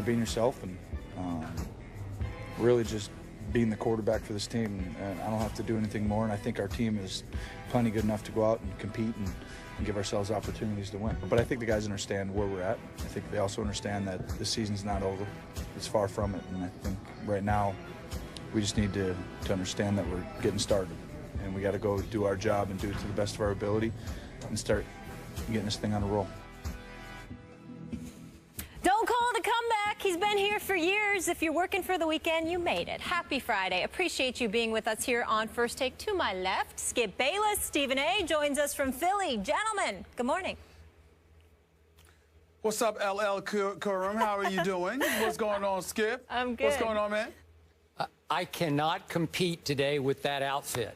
being yourself and really just being the quarterback for this team. And I don't have to do anything more, and I think our team is plenty good enough to go out and compete and give ourselves opportunities to win. But I think the guys understand where we're at. I think they also understand that the season's not over. It's far from it, and I think right now we just need to understand that we're getting started, and we got to go do our job and do it to the best of our ability and start getting this thing on a roll. Don't call it a comeback. He's been here for years. If you're working for the weekend, you made it. Happy Friday. Appreciate you being with us here on First Take. To my left, Skip Bayless. Stephen A. joins us from Philly. Gentlemen, good morning. What's up, LL Kurum? How are you doing? What's going on, Skip? I'm good. What's going on, man? I cannot compete today with that outfit.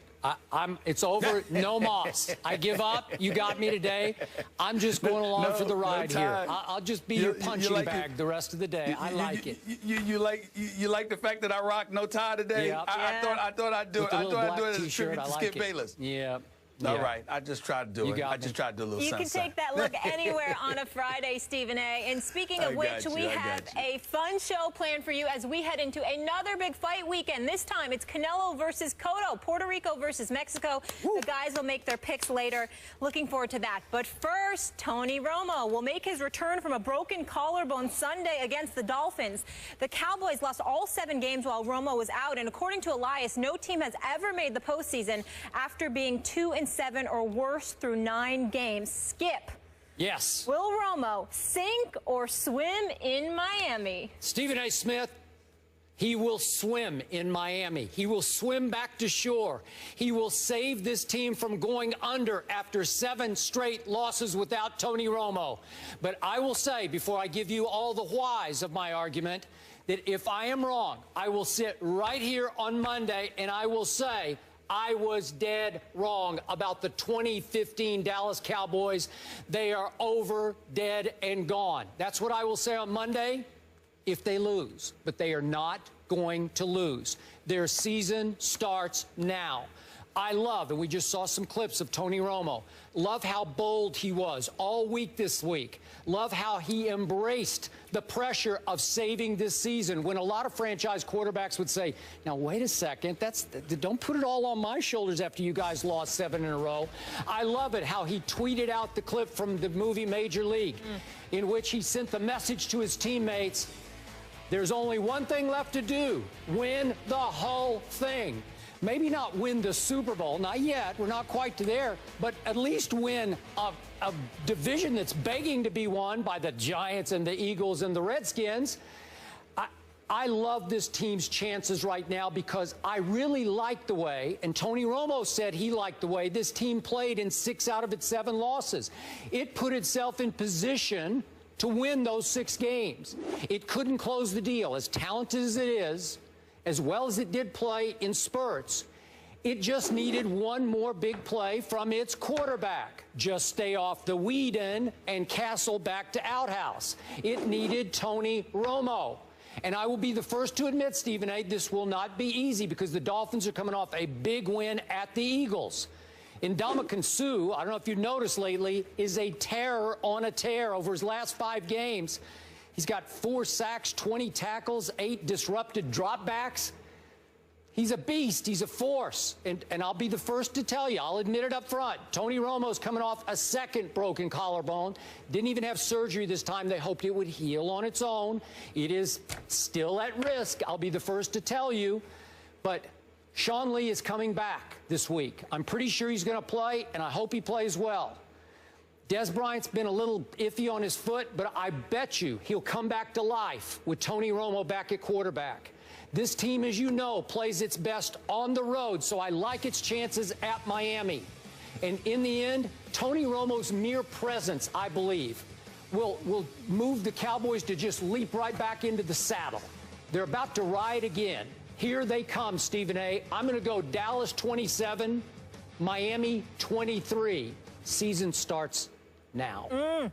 It's over. No moss. I give up. You got me today. I'm just going along for the ride here. I'll just be your punching bag the rest of the day. I like it. You like the fact that I rock no tie today? Yep. I thought I'd do it. I thought I'd do it as a tribute to Skip it. Bayless. Yeah. All right. I just tried to do it. I just tried to do a little You something. can take that look anywhere on a Friday, Stephen A. And speaking of which, we have a fun show planned for you as we head into another big fight weekend. This time, it's Canelo versus Cotto, Puerto Rico versus Mexico. Woo. The guys will make their picks later. Looking forward to that. But first, Tony Romo will make his return from a broken collarbone Sunday against the Dolphins. The Cowboys lost all 7 games while Romo was out. And according to Elias, no team has ever made the postseason after being 2-7 or worse through 9 games. Skip. Yes. Will Romo sink or swim in Miami? Stephen A. Smith, he will swim in Miami. He will swim back to shore. He will save this team from going under after 7 straight losses without Tony Romo. But I will say, before I give you all the whys of my argument, that if I am wrong, I will sit right here on Monday and I will say, I was dead wrong about the 2015 Dallas Cowboys. They are over, dead, and gone. That's what I will say on Monday if they lose. But they are not going to lose. Their season starts now. I love, and we just saw some clips of Tony Romo, love how bold he was all week this week. Love how he embraced the pressure of saving this season when a lot of franchise quarterbacks would say, now, wait a second, don't put it all on my shoulders after you guys lost 7 in a row. I love it how he tweeted out the clip from the movie Major League in which he sent the message to his teammates, there's only one thing left to do, win the whole thing. Maybe not win the Super Bowl, not yet, we're not quite there, but at least win a division that's begging to be won by the Giants and the Eagles and the Redskins. I love this team's chances right now because I really like the way, and Tony Romo said he liked the way this team played in 6 out of its 7 losses. It put itself in position to win those 6 games. It couldn't close the deal, as talented as it is, as well as it did play in spurts. It just needed one more big play from its quarterback. Just stay off the Whedon and Castle back to outhouse. It needed Tony Romo. And I will be the first to admit, Stephen A., this will not be easy because the Dolphins are coming off a big win at the Eagles. Ndamukong Suh, I don't know if you've noticed lately, is a terror on a tear over his last 5 games. He's got 4 sacks, 20 tackles, 8 disrupted dropbacks. He's a beast. He's a force. And I'll be the first to tell you, I'll admit it up front, Tony Romo's coming off a 2nd broken collarbone. Didn't even have surgery this time. They hoped it would heal on its own. It is still at risk. I'll be the first to tell you. But Sean Lee is coming back this week. I'm pretty sure he's going to play, and I hope he plays well. Des Bryant's been a little iffy on his foot, but I bet you he'll come back to life with Tony Romo back at quarterback. This team, as you know, plays its best on the road, so I like its chances at Miami. And in the end, Tony Romo's mere presence, I believe, will move the Cowboys to just leap right back into the saddle. They're about to ride again. Here they come, Stephen A. I'm going to go Dallas 27, Miami 23. Season starts now.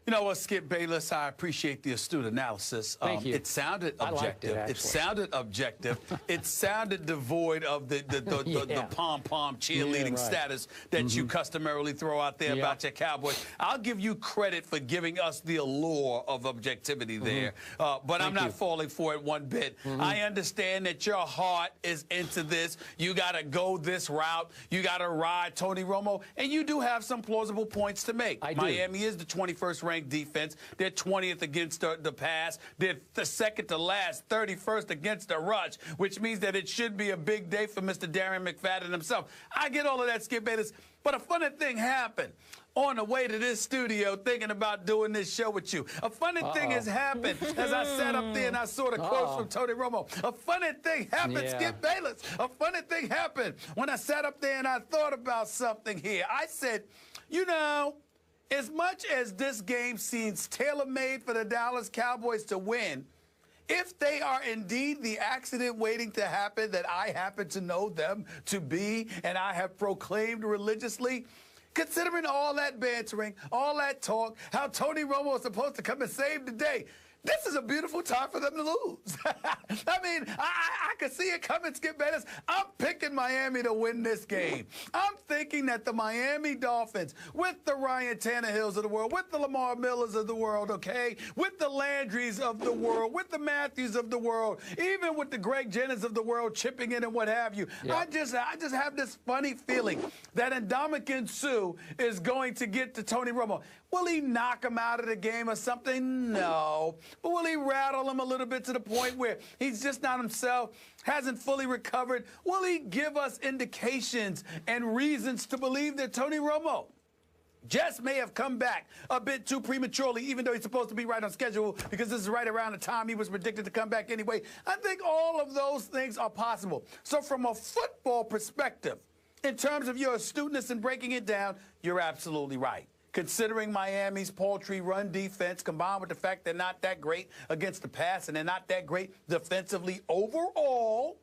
You know what, Skip Bayless, I appreciate the astute analysis. Thank you. It sounded objective. It sounded objective. It sounded devoid of the pom-pom cheerleading status that you customarily throw out there about your Cowboys. I'll give you credit for giving us the allure of objectivity there, but I'm not falling for it one bit. I understand that your heart is into this. You got to go this route. You got to ride Tony Romo, and you do have some plausible points to make. Miami is the 21st ranked defense. They're 20th against the pass. They're the second to last, 31st against the rush, which means that it should be a big day for Mr. Darren McFadden himself. I get all of that, Skip Bayless, but a funny thing happened on the way to this studio thinking about doing this show with you. A funny thing has happened as I sat up there and I saw the quotes from Tony Romo. A funny thing happened, Skip Bayless. A funny thing happened when I sat up there and I thought about something here. I said, you know, as much as this game seems tailor-made for the Dallas Cowboys to win, if they are indeed the accident waiting to happen that I happen to know them to be and I have proclaimed religiously, considering all that bantering, all that talk, how Tony Romo is supposed to come and save the day, this is a beautiful time for them to lose. I mean, I could see it coming, Skip Bayless. I'm picking Miami to win this game. I'm thinking that the Miami Dolphins, with the Ryan Tannehills of the world, with the Lamar Millers of the world, okay, with the Landrys of the world, with the Matthews of the world, even with the Greg Jennings of the world chipping in and what have you, I just have this funny feeling that Ndamukong Suh is going to get to Tony Romo. Will he knock him out of the game or something? No. But will he rattle him a little bit to the point where he's just not himself, hasn't fully recovered? Will he give us indications and reasons to believe that Tony Romo just may have come back a bit too prematurely, even though he's supposed to be right on schedule because this is right around the time he was predicted to come back anyway? I think all of those things are possible. So from a football perspective, in terms of your astuteness in breaking it down, you're absolutely right. Considering Miami's paltry run defense, combined with the fact they're not that great against the pass and they're not that great defensively overall,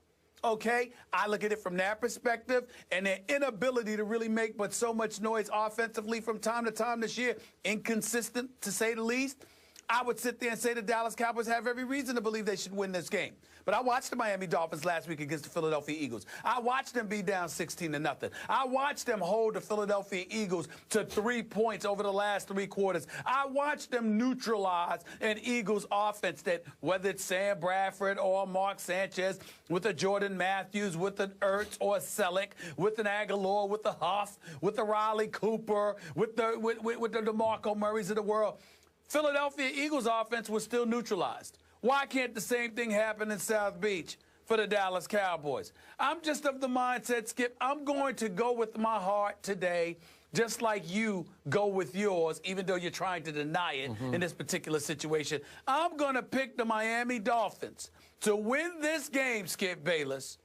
okay, I look at it from that perspective, and their inability to really make but so much noise offensively from time to time this year, inconsistent to say the least, I would sit there and say the Dallas Cowboys have every reason to believe they should win this game. But I watched the Miami Dolphins last week against the Philadelphia Eagles. I watched them be down 16-0. I watched them hold the Philadelphia Eagles to 3 points over the last 3 quarters. I watched them neutralize an Eagles offense that, whether it's Sam Bradford or Mark Sanchez, with a Jordan Matthews, with an Ertz or a Selleck, with an Aguilar, with a Huff, with a Riley Cooper, with the DeMarco Murrays of the world, Philadelphia Eagles offense was still neutralized. Why can't the same thing happen in South Beach for the Dallas Cowboys? I'm just of the mindset, Skip, I'm going to go with my heart today, just like you go with yours, even though you're trying to deny it in this particular situation. I'm going to pick the Miami Dolphins to win this game, Skip Bayless,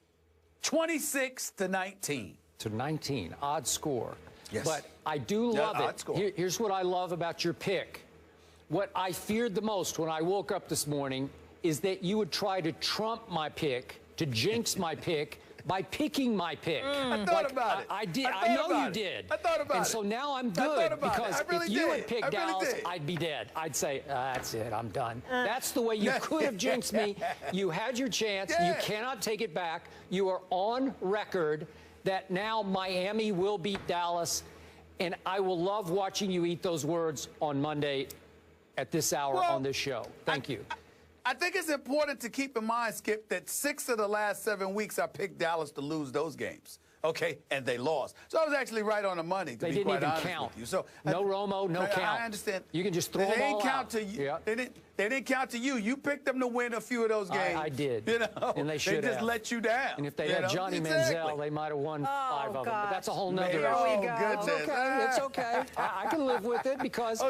26-19. To 19, odd score. Yes. But I do love odd score. Here's what I love about your pick. What I feared the most when I woke up this morning is that you would try to trump my pick, to jinx my pick, by picking my pick. I thought about it. I did. I know you did. I thought about it. And so now I'm good because really if you did. had picked Dallas, I'd be dead. I'd say, that's it, I'm done. That's the way you could have jinxed me. You had your chance. You cannot take it back. You are on record that now Miami will beat Dallas, and I will love watching you eat those words on Monday at this hour on this show. Thank you. I think it's important to keep in mind, Skip, that 6 of the last 7 weeks I picked Dallas to lose those games. Okay, and they lost. So I was actually right on the money, to be quite honest with you. So no Romo, no count. I understand. You can just throw them all out. They didn't count to you. You picked them to win a few of those games. I did. You know, and they should just let you down. And if they had Johnny Manziel, they might have won 5 of them. But that's a whole nother issue. Oh, goodness. It's okay. It's okay. I can live with it because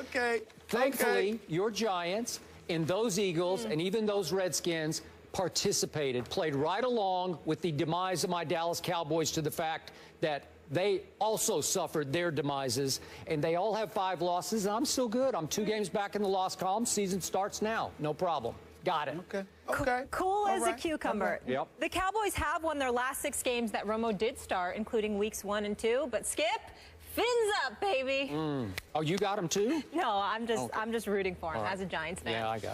thankfully your Giants and those Eagles and even those Redskins participated, played right along with the demise of my Dallas Cowboys to the fact that they also suffered their demises, and they all have 5 losses, and I'm still good. I'm 2 games back in the loss column. Season starts now. No problem. Got it. Okay. Cool as a cucumber. Yep. The Cowboys have won their last 6 games that Romo did start, including weeks 1 and 2. But Skip, Fins up, baby. Oh, you got him too? No, I'm just rooting for him as a Giants fan. Yeah, I got it.